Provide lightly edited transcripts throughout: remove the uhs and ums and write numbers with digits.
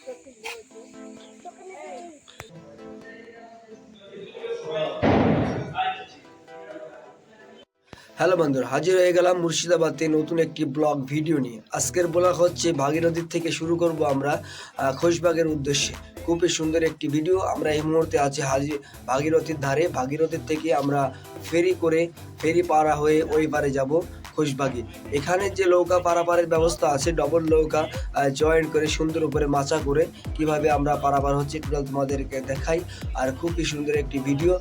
Hello বন্ধুরা, হাজির হয়ে গেলাম মুর্শিদাবাদে নতুন একটি ব্লগ ভিডিও নিয়ে। আজকের ব্লগ হচ্ছে ভাগীরথীর থেকে শুরু করব আমরা খোশবাগের উদ্দেশ্যে। খুবই সুন্দর একটি ভিডিও। আমরা এই মুহূর্তে আছি ভাগীরথীর ধারে। ভাগীরথীর থেকে আমরা ফেরি পাড়া হয়ে ওই পারে যাব খোশবাগে। এখানে যে নৌকা পারাপারের ব্যবস্থা আছে, ডবল নৌকা জয়েন্ট করে সুন্দর উপরে মাচা করে কিভাবে আমরা পারাপার হচ্ছে টোটাল তোমাদেরকে দেখাই। আর খুবই সুন্দর একটি ভিডিও,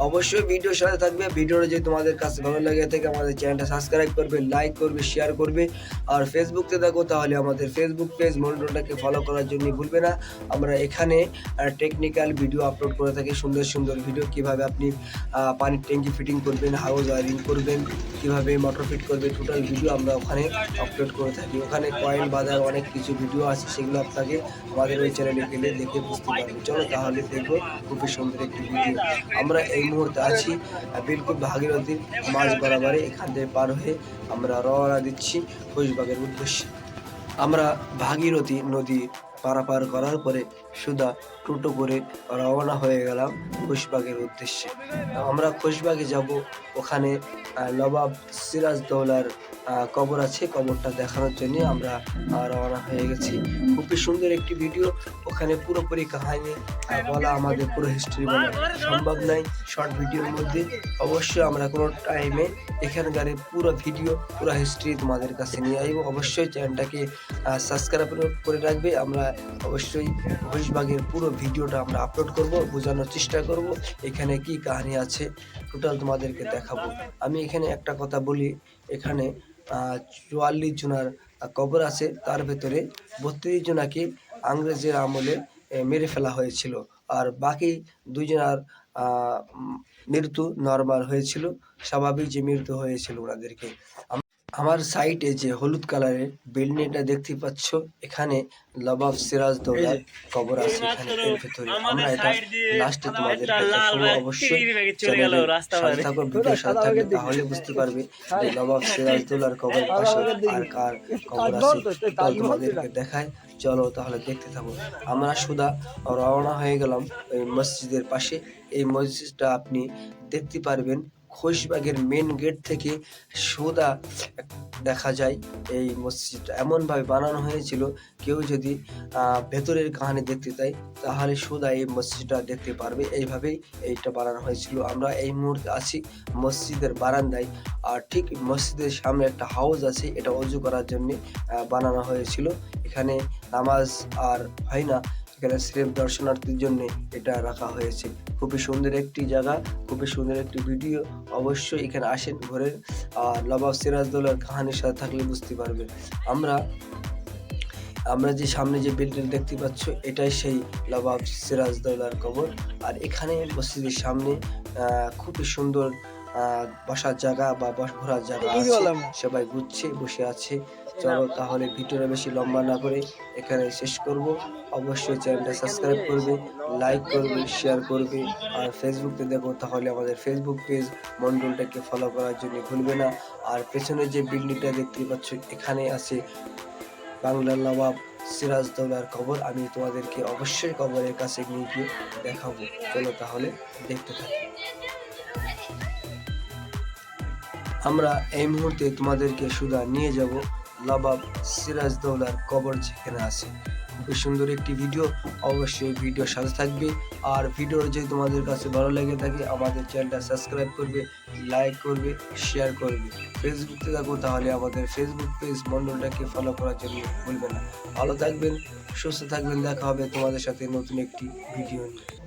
অবশ্যই ভিডিওর সাথে থাকবে। ভিডিওটা যদি তোমাদের কাছে ভালো লাগে থাকে আমাদের চ্যানেলটা সাবস্ক্রাইব করবে, লাইক করবে, শেয়ার করবে। আর ফেসবুকতে দেখো তাহলে আমাদের ফেসবুক পেজ মন্ডলটাকে ফলো করার জন্য ভুলবে না। আমরা এখানে টেকনিক্যাল ভিডিও আপলোড করে থাকি, সুন্দর সুন্দর ভিডিও। কিভাবে আপনি পানির ট্যাঙ্কি ফিটিং করবেন, হাউস ওয়ারিং করবেন, কিভাবে মোটর ফিট করবে, টোটাল ভিডিও আমরা ওখানে আপলোড করে থাকি। ওখানে কয়েল বাজার অনেক কিছু ভিডিও আছে, সেগুলো আপনাকে আমাদের ওই চ্যানেলে গেলে দেখে বুঝতে পারবেন। চলো তাহলে দেখবো খুবই সুন্দর একটি ভিডিও। আমরা এই মুহূর্তে আছি বিলকুল ভাগীরথীর মাঝ বরাবরে। এখান থেকে পার হয়ে আমরা রওনা দিচ্ছি খোশবাগের উদ্দেশ্যে। আমরা ভাগীরথী নদী পারাপার করার পরে সুদা টোটো করে রওনা হয়ে গেলাম খোশবাগের উদ্দেশ্যে। আমরা খোশবাগে যাব। ওখানে নবাব সিরাজদৌলার কবর আছে, কবরটা দেখানোর জন্য আমরা রওনা হয়ে গেছি। খুবই সুন্দর একটি ভিডিও। ওখানে পুরোপুরি কাহিনী বলা, আমাদের পুরো হিস্ট্রি বলা সম্ভব নয় শর্ট ভিডিওর মধ্যে। অবশ্যই আমরা কোনো টাইমে এখানকার পুরো ভিডিও, পুরো হিস্ট্রি তোমাদের কাছে নিয়ে আসবো। অবশ্যই চ্যানেলটাকে সাবস্ক্রাইব করে রাখবে। আমরা অবশ্যই খোশবাগের পুরো ভিডিওটা আমরা আপলোড করব, বোঝানোর চেষ্টা করব এখানে কি কাহিনী আছে, টোটাল তোমাদেরকে দেখাবো। আমি এখানে একটা কথা বলি, এখানে 44 জনার কবর আছে। তার ভেতরে 32 জনাকে ইংরেজের আমলে মেরে ফেলা হয়েছিল, আর বাকি 2 জনার মৃত্যু নর্মাল হয়েছিল, স্বাভাবিক যে মৃত্যু হয়েছিল ওনাদেরকে। আমার সাইটে যে হলুদ কালারের বিল্ডিংটা দেখতে পাচ্ছ, এখানে নবাব সিরাজদৌলার কবর আছে। এখানে এর ভিতরে আমরা এটা লাস্টে তোমাদের দেখাবো। অবশ্যই চ্যানেলে সাথে থাকো, ভিডিওর সাথে থাকবে, তাহলে বুঝতে পারবে যে নবাব সিরাজদৌলার কবর পাশে আর কার কবর আছে, তোমাদেরকে দেখায়। চলো তাহলে দেখতে থাকো। আমরা সুদা রওনা হয়ে গেলাম এই মসজিদের পাশে। এই মসজিদটা আপনি দেখতে পারবেন খোশবাগের মেন গেট থেকে সোজা দেখা যায়। এই মসজিদটা এমনভাবে বানানো হয়েছিল, কেউ যদি ভেতরের কাহিনী দেখতে চায় তাহলে সোজা এই মসজিদটা দেখতে পারবে। এইভাবেই এইটা বানানো হয়েছিল। আমরা এই মুহূর্তে আছি মসজিদের বারান্দায়, আর ঠিক মসজিদের সামনে একটা হাউস আছে, এটা ওযু করার জন্য বানানো হয়েছিল। এখানে নামাজ আর হয় না, এখানে স্রেফ দর্শনার্থীর জন্য এটা রাখা হয়েছে। খুবই সুন্দর একটি জায়গা, খুবই সুন্দর একটি ভিডিও। অবশ্যই এখানে আসেন ঘুরে, আর নবাব সিরাজদৌলার কাহিনীর সাথে থাকলে বুঝতে পারবেন। আমরা যে সামনে যে বিল্ডিং দেখতে পাচ্ছ, এটাই সেই নবাব সিরাজদৌলার কবর। আর এখানে মসজিদের সামনে খুবই সুন্দর বসার জায়গা বা ঘোরার জায়গা আছে, সবাই ঘুরছে, বসে আছে। চলো তাহলে ভিডিওটা বেশি লম্বা না করে এখানে শেষ করব। অবশ্যই চ্যানেলটা সাবস্ক্রাইব করবে, লাইক করবে, শেয়ার করবে। আর ফেসবুকে দেখো তাহলে আমাদের ফেসবুক পেজ মন্ডলটাকে ফলো করার জন্য ভুলবে না। আর পেছনে যে বিল্ডিংটা দেখতে পাচ্ছ, এখানে আছে বাংলার নবাব সিরাজদৌলার কবর। আমি তোমাদেরকে অবশ্যই কবরের কাছে নিয়ে গিয়ে দেখাবো। চলো তাহলে দেখতে থাকি। আমরা এই মুহূর্তে তোমাদেরকে সুদা নিয়ে যাব নবাব সিরাজদৌলার কবর যেখানে আছে। খুবই সুন্দর একটি ভিডিও, অবশ্যই ভিডিওর সাথে থাকবে। আর ভিডিও যদি তোমাদের কাছে ভালো লেগে থাকে আমাদের চ্যানেলটা সাবস্ক্রাইব করবে, লাইক করবে, শেয়ার করবে। ফেসবুকে থাকো তাহলে আমাদের ফেসবুক পেজ মন্ডলটাকে ফলো করার জন্য ভুলবে না। ভালো থাকবেন, সুস্থ থাকবেন, দেখা হবে তোমাদের সাথে নতুন একটি ভিডিও নিয়ে।